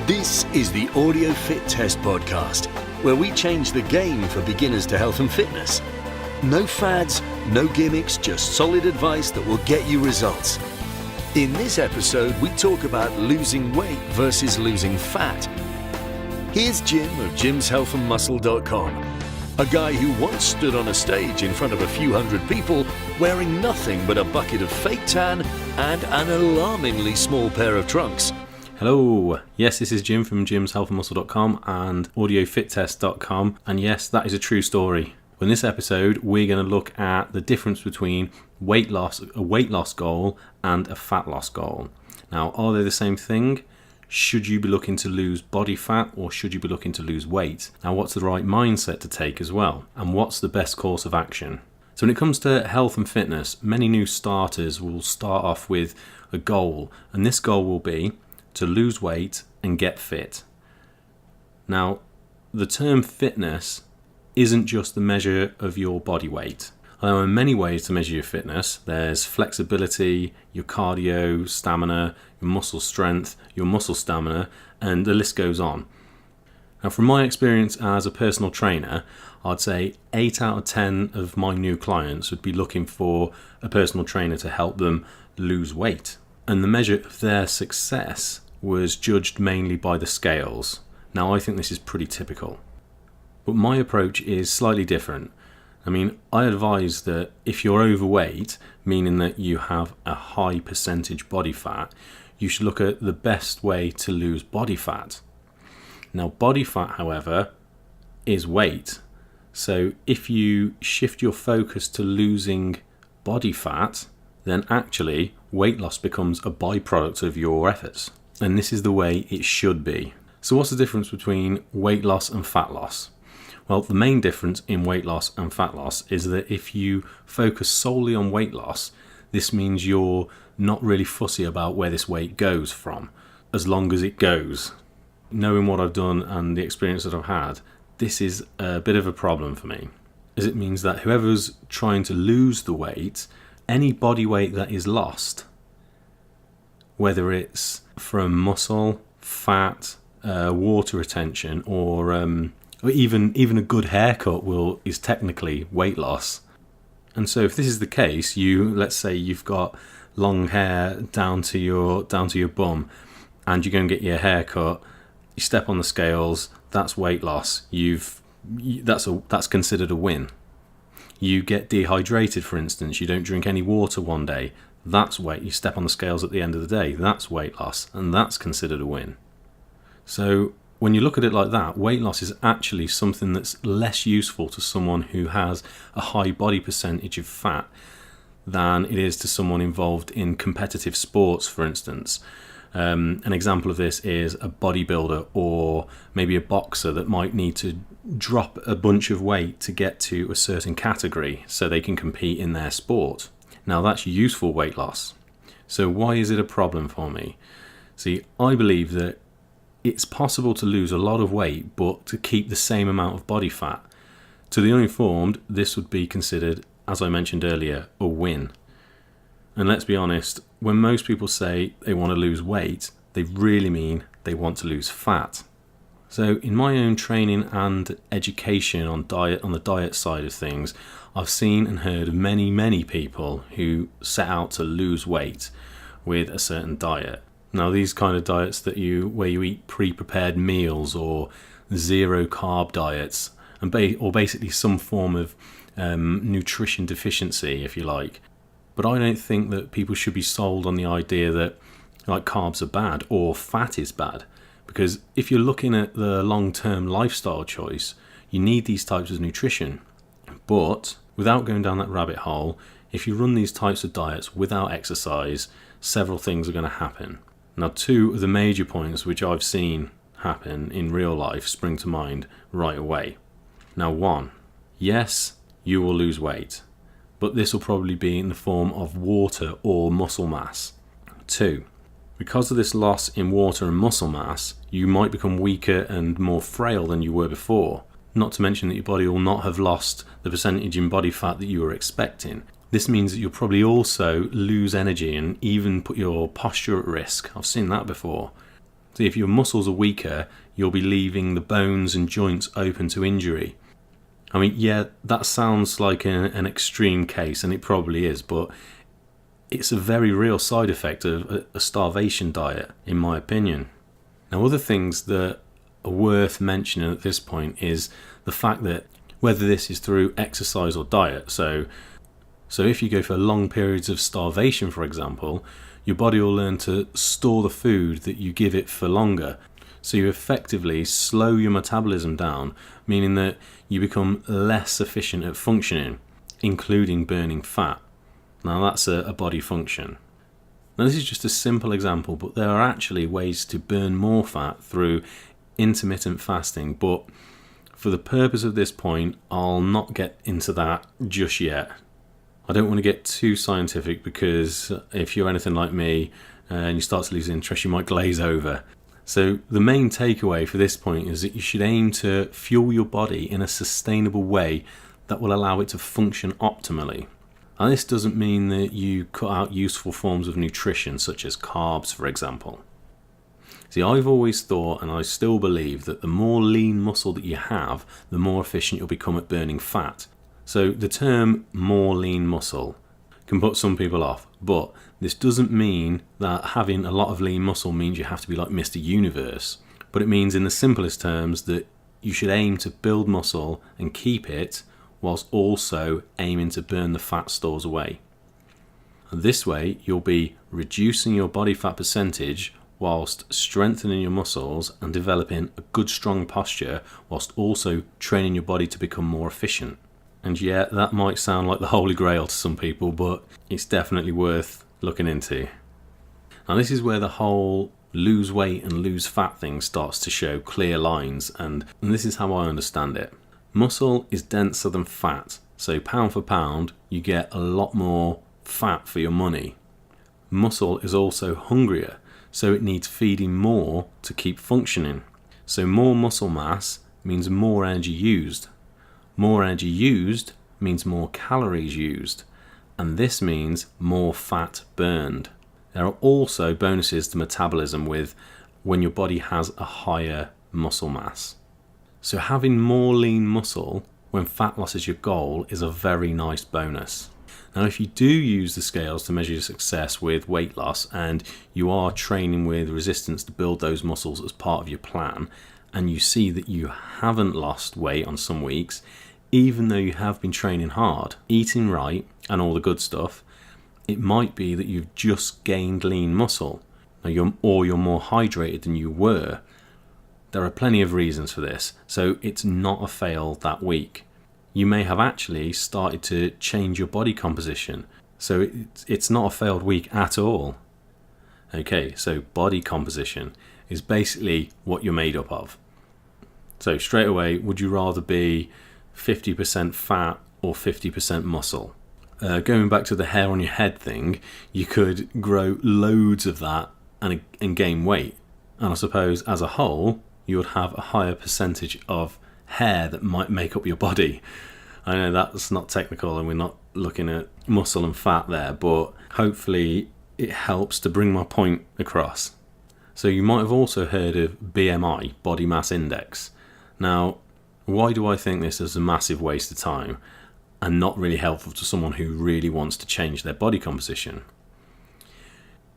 This is the Audio Fit Test Podcast, where we change the game for beginners to health and fitness. No fads, no gimmicks, just solid advice that will get you results. In this episode, we talk about losing weight versus losing fat. Here's Jim of jimshealthandmuscle.com, a guy who once stood on a stage in front of a few hundred people wearing nothing but a bucket of fake tan and an alarmingly small pair of trunks. Hello, yes, this is Jim from jimshealthandmuscle.com and audiofittest.com, and yes, that is a true story. In this episode, we're going to look at the difference between a weight loss goal and a fat loss goal. Now, are they the same thing? Should you be looking to lose body fat or should you be looking to lose weight? Now, what's the right mindset to take as well? And what's the best course of action? So when it comes to health and fitness, many new starters will start off with a goal, and this goal will be to lose weight and get fit. Now, the term fitness isn't just the measure of your body weight. There are many ways to measure your fitness. There's flexibility, your cardio, stamina, your muscle strength, your muscle stamina, and the list goes on. Now, from my experience as a personal trainer, I'd say 8 out of 10 of my new clients would be looking for a personal trainer to help them lose weight. And the measure of their success was judged mainly by the scales. Now, I think this is pretty typical. But my approach is slightly different. I mean, I advise that if you're overweight, meaning that you have a high percentage body fat, you should look at the best way to lose body fat. Now, body fat, however, is weight. So if you shift your focus to losing body fat, then actually weight loss becomes a byproduct of your efforts. And this is the way it should be. So what's the difference between weight loss and fat loss? Well, the main difference in weight loss and fat loss is that if you focus solely on weight loss, this means you're not really fussy about where this weight goes from, as long as it goes. Knowing what I've done and the experience that I've had, this is a bit of a problem for me, as it means that whoever's trying to lose the weight, any body weight that is lost, whether it's from muscle, fat, water retention, or even a good haircut is technically weight loss. And so if this is the case, let's say you've got long hair down to your bum, and you go and get your hair cut, you step on the scales, that's weight loss. That's considered a win. You get dehydrated, for instance, you don't drink any water one day, that's weight. You step on the scales at the end of the day, that's weight loss, and that's considered a win. So when you look at it like that, weight loss is actually something that's less useful to someone who has a high body percentage of fat than it is to someone involved in competitive sports, for instance. An example of this is a bodybuilder or maybe a boxer that might need to drop a bunch of weight to get to a certain category so they can compete in their sport. Now, that's useful weight loss. So why is it a problem for me? See, I believe that it's possible to lose a lot of weight but to keep the same amount of body fat. To the uninformed, this would be considered, as I mentioned earlier, a win. And let's be honest, when most people say they want to lose weight, they really mean they want to lose fat. So in my own training and education on the diet side of things, I've seen and heard of many people who set out to lose weight with a certain diet. Now, these kind of diets where you eat pre-prepared meals or zero carb diets, or basically some form of nutrition deficiency, if you like. But I don't think that people should be sold on the idea that carbs are bad or fat is bad. Because if you're looking at the long-term lifestyle choice, you need these types of nutrition. But without going down that rabbit hole, if you run these types of diets without exercise, several things are going to happen. Now, 2 of the major points which I've seen happen in real life spring to mind right away. Now, 1, yes, you will lose weight, but this will probably be in the form of water or muscle mass. 2, because of this loss in water and muscle mass, you might become weaker and more frail than you were before. Not to mention that your body will not have lost the percentage in body fat that you were expecting. This means that you'll probably also lose energy and even put your posture at risk. I've seen that before. So if your muscles are weaker, you'll be leaving the bones and joints open to injury. I mean, yeah, that sounds like an extreme case, and it probably is, but it's a very real side effect of a starvation diet, in my opinion. Now, other things that are worth mentioning at this point is the fact that whether this is through exercise or diet, so if you go for long periods of starvation, for example, your body will learn to store the food that you give it for longer. So you effectively slow your metabolism down, meaning that you become less efficient at functioning, including burning fat. Now that's a body function. Now this is just a simple example, but there are actually ways to burn more fat through intermittent fasting, but for the purpose of this point, I'll not get into that just yet. I don't want to get too scientific, because if you're anything like me and you start to lose interest, you might glaze over. So the main takeaway for this point is that you should aim to fuel your body in a sustainable way that will allow it to function optimally. And this doesn't mean that you cut out useful forms of nutrition, such as carbs, for example. See, I've always thought, and I still believe, that the more lean muscle that you have, the more efficient you'll become at burning fat. So the term more lean muscle can put some people off, but this doesn't mean that having a lot of lean muscle means you have to be like Mr. Universe. But it means, in the simplest terms, that you should aim to build muscle and keep it, whilst also aiming to burn the fat stores away. And this way, you'll be reducing your body fat percentage whilst strengthening your muscles and developing a good strong posture, whilst also training your body to become more efficient. And yeah, that might sound like the holy grail to some people, but it's definitely worth looking into. Now this is where the whole lose weight and lose fat thing starts to show clear lines, and this is how I understand it. Muscle is denser than fat, so pound for pound you get a lot more fat for your money. Muscle is also hungrier, so it needs feeding more to keep functioning. So more muscle mass means more energy used. More energy used means more calories used, and this means more fat burned. There are also bonuses to metabolism with when your body has a higher muscle mass. So having more lean muscle when fat loss is your goal is a very nice bonus. Now if you do use the scales to measure your success with weight loss, and you are training with resistance to build those muscles as part of your plan, and you see that you haven't lost weight on some weeks, even though you have been training hard, eating right and all the good stuff, it might be that you've just gained lean muscle, or you're more hydrated than you were. There are plenty of reasons for this, so it's not a fail that week. You may have actually started to change your body composition, so it's not a failed week at all. Okay, so body composition is basically what you're made up of. So straight away, would you rather be 50% fat or 50% muscle? Going back to the hair on your head thing, you could grow loads of that and gain weight. And I suppose as a whole, you would have a higher percentage of hair that might make up your body. I know that's not technical and we're not looking at muscle and fat there, but hopefully it helps to bring my point across. So you might have also heard of BMI, body mass index. Now, why do I think this is a massive waste of time and not really helpful to someone who really wants to change their body composition?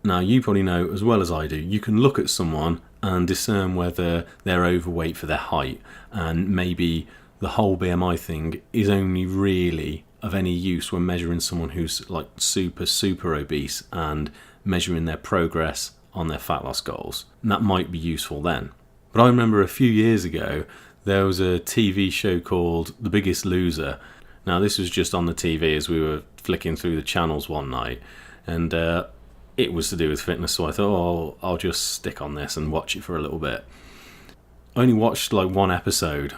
Now, you probably know as well as I do, you can look at someone and discern whether they're overweight for their height, and maybe the whole BMI thing is only really of any use when measuring someone who's like super obese and measuring their progress on their fat loss goals. And that might be useful then. But I remember a few years ago, there was a TV show called The Biggest Loser. Now this was just on the TV as we were flicking through the channels one night, and it was to do with fitness, so I thought, oh, I'll just stick on this and watch it for a little bit. I only watched like one episode,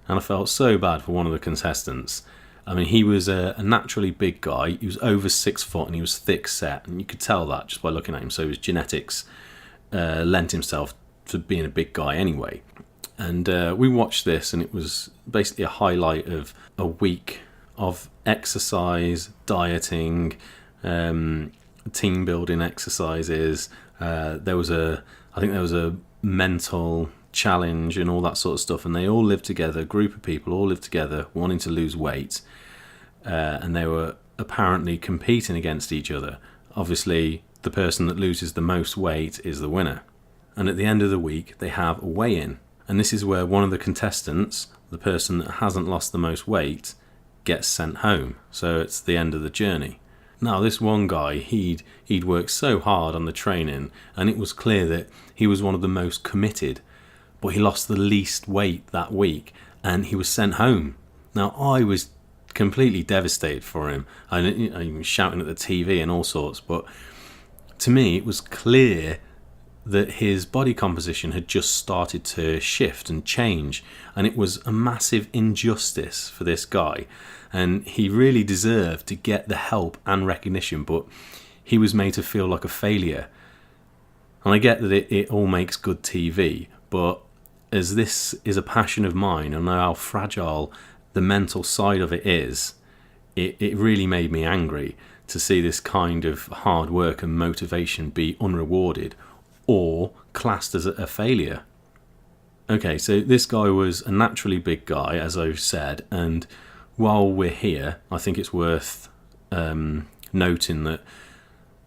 and I felt so bad for one of the contestants. I mean, he was a naturally big guy. He was over 6 foot and he was thick set, and you could tell that just by looking at him. So his genetics lent himself to being a big guy anyway. And we watched this, and it was basically a highlight of a week of exercise, dieting, team building exercises. There was I I think there was a mental challenge and all that sort of stuff, and they all lived together, a group of people all lived together wanting to lose weight, and they were apparently competing against each other. Obviously, the person that loses the most weight is the winner. And at the end of the week, they have a weigh-in. And this is where one of the contestants, the person that hasn't lost the most weight, gets sent home. So it's the end of the journey. Now, this one guy, he'd worked so hard on the training, and it was clear that he was one of the most committed, but he lost the least weight that week, and he was sent home. Now, I was completely devastated for him. I was shouting at the TV and all sorts, but to me it was clear that his body composition had just started to shift and change, and it was a massive injustice for this guy, and he really deserved to get the help and recognition, but he was made to feel like a failure. And I get that it all makes good TV, but as this is a passion of mine, I know how fragile the mental side of it is. It really made me angry to see this kind of hard work and motivation be unrewarded or classed as a failure. Okay, so this guy was a naturally big guy, as I've said, and while we're here, I think it's worth noting that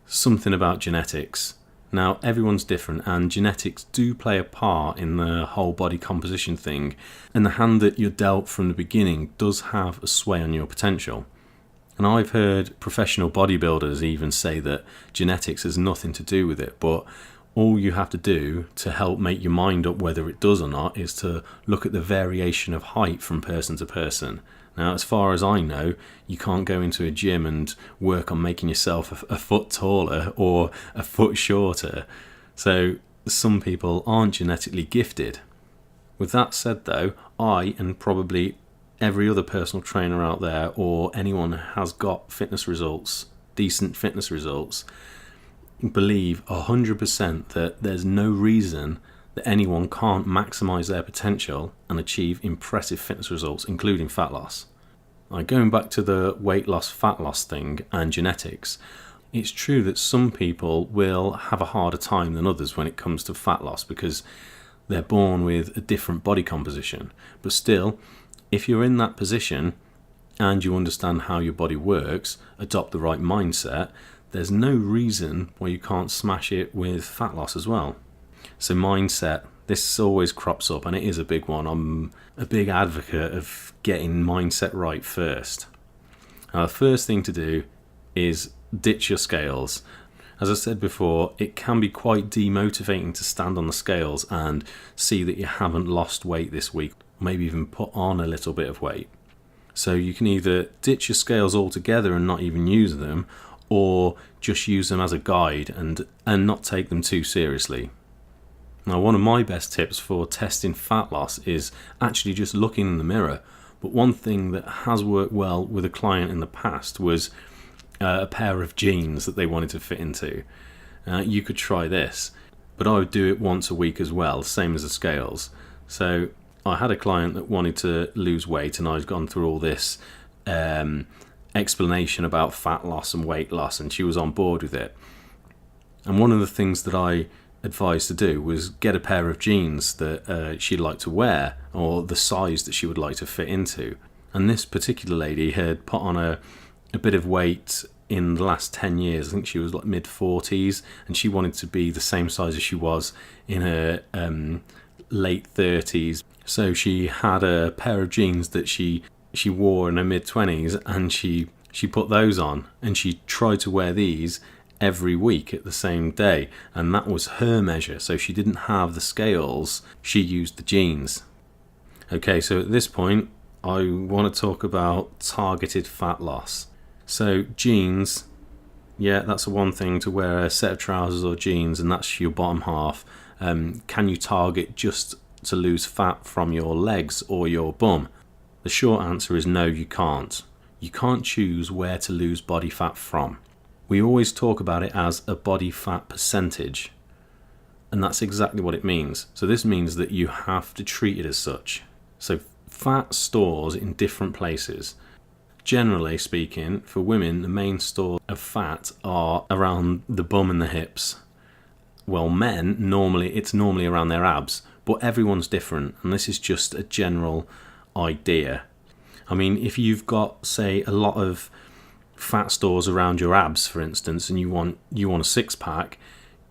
something about genetics. Now, everyone's different, and genetics do play a part in the whole body composition thing, and the hand that you're dealt from the beginning does have a sway on your potential. And I've heard professional bodybuilders even say that genetics has nothing to do with it, but all you have to do to help make your mind up whether it does or not is to look at the variation of height from person to person. Now, as far as I know, you can't go into a gym and work on making yourself a foot taller or a foot shorter. So some people aren't genetically gifted. With that said though, I and probably every other personal trainer out there or anyone who has got fitness results, decent fitness results, believe 100% that there's no reason that anyone can't maximize their potential and achieve impressive fitness results, including fat loss. Going back to the weight loss, fat loss thing and genetics, it's true that some people will have a harder time than others when it comes to fat loss because they're born with a different body composition. But still, if you're in that position and you understand how your body works, adopt the right mindset, there's no reason why you can't smash it with fat loss as well. So mindset, this always crops up, and it is a big one. I'm a big advocate of getting mindset right first. Now, the first thing to do is ditch your scales. As I said before, it can be quite demotivating to stand on the scales and see that you haven't lost weight this week, maybe even put on a little bit of weight. So you can either ditch your scales altogether and not even use them, or just use them as a guide and not take them too seriously. Now, one of my best tips for testing fat loss is actually just looking in the mirror. But one thing that has worked well with a client in the past was a pair of jeans that they wanted to fit into. You could try this, but I would do it once a week as well, same as the scales. So I had a client that wanted to lose weight, and I've gone through all this explanation about fat loss and weight loss, and she was on board with it. And one of the things that I advised to do was get a pair of jeans that she'd like to wear, or the size that she would like to fit into. And this particular lady had put on a bit of weight in the last 10 years. I think she was like mid-40s, and she wanted to be the same size as she was in her late 30s. So she had a pair of jeans that she wore in her mid-20s, and she put those on, and she tried to wear these every week at the same day, and that was her measure. So she didn't have the scales, she used the jeans. Okay, so at this point I want to talk about targeted fat loss. So jeans, yeah, that's one thing to wear a set of trousers or jeans, and that's your bottom half. Can you target just to lose fat from your legs or your bum? The short answer is no, you can't. You can't choose where to lose body fat from. We always talk about it as a body fat percentage, and that's exactly what it means. So this means that you have to treat it as such. So fat stores in different places. Generally speaking, for women, the main stores of fat are around the bum and the hips, well, men, it's normally around their abs, but everyone's different, and this is just a general idea. I mean, if you've got, say, a lot of fat stores around your abs, for instance, and you want a six-pack,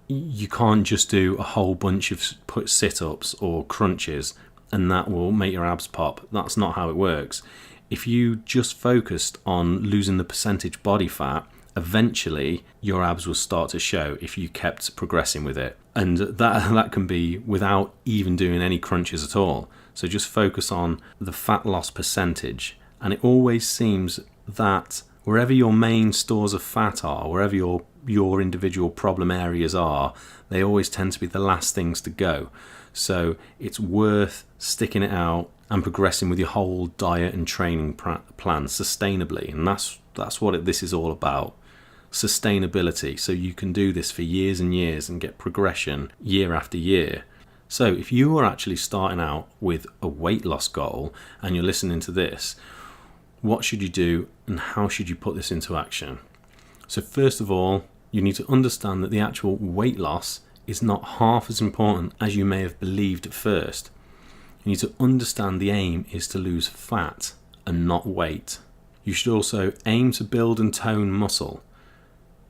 you can't just do a whole bunch of sit-ups or crunches and that will make your abs pop. That's not how it works. If you just focused on losing the percentage body fat, eventually your abs will start to show if you kept progressing with it. And that can be without even doing any crunches at all. So just focus on the fat loss percentage. And it always seems that wherever your main stores of fat are, wherever your individual problem areas are, they always tend to be the last things to go. So it's worth sticking it out and progressing with your whole diet and training plan sustainably. And that's what this is all about. Sustainability. So you can do this for years and years and get progression year after year. So if you are actually starting out with a weight loss goal and you're listening to this, what should you do and how should you put this into action? So first of all, you need to understand that the actual weight loss is not half as important as you may have believed at first. You need to understand the aim is to lose fat and not weight. You should also aim to build and tone muscle.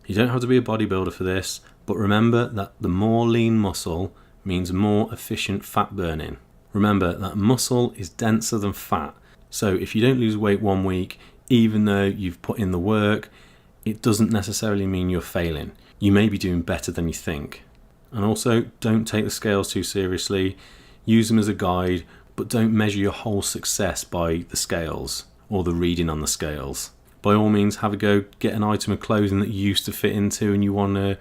You don't have to be a bodybuilder for this, but remember that the more lean muscle means more efficient fat burning. Remember that muscle is denser than fat. So if you don't lose weight 1 week, even though you've put in the work, it doesn't necessarily mean you're failing. You may be doing better than you think. And also, don't take the scales too seriously. Use them as a guide, but don't measure your whole success by the scales or the reading on the scales. By all means, have a go, get an item of clothing that you used to fit into and you want to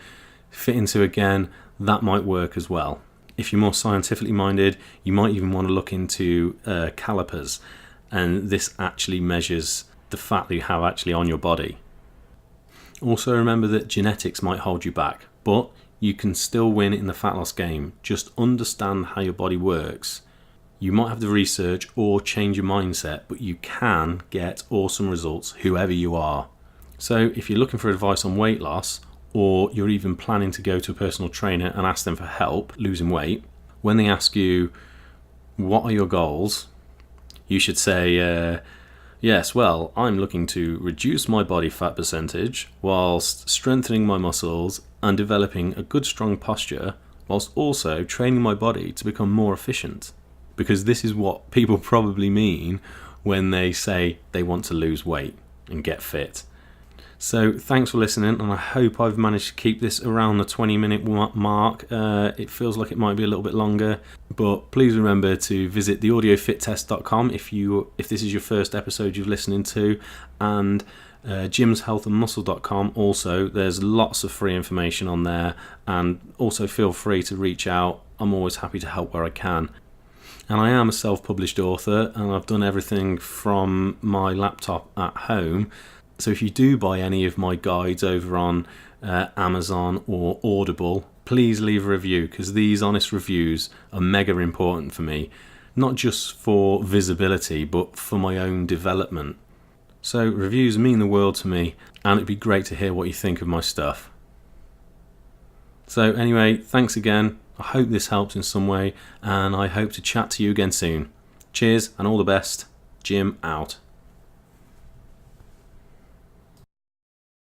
fit into again. That might work as well. If you're more scientifically minded, you might even want to look into calipers, and this actually measures the fat that you have actually on your body. Also remember that genetics might hold you back, but you can still win in the fat loss game. Just understand how your body works. You might have to research or change your mindset, but you can get awesome results whoever you are. So if you're looking for advice on weight loss, or you're even planning to go to a personal trainer and ask them for help losing weight, when they ask you, what are your goals? You should say, yes, well, I'm looking to reduce my body fat percentage whilst strengthening my muscles and developing a good strong posture whilst also training my body to become more efficient. Because this is what people probably mean when they say they want to lose weight and get fit. So thanks for listening, and I hope I've managed to keep this around the 20-minute mark. It feels like it might be a little bit longer, but please remember to visit theaudiofittest.com if this is your first episode you're listening to, and jimshealthandmuscle.com also. There's lots of free information on there, and also feel free to reach out. I'm always happy to help where I can. And I am a self-published author, and I've done everything from my laptop at home. So if you do buy any of my guides over on Amazon or Audible, please leave a review, because these honest reviews are mega important for me, not just for visibility, but for my own development. So reviews mean the world to me, and it'd be great to hear what you think of my stuff. So anyway, thanks again. I hope this helps in some way, and I hope to chat to you again soon. Cheers and all the best. Jim out.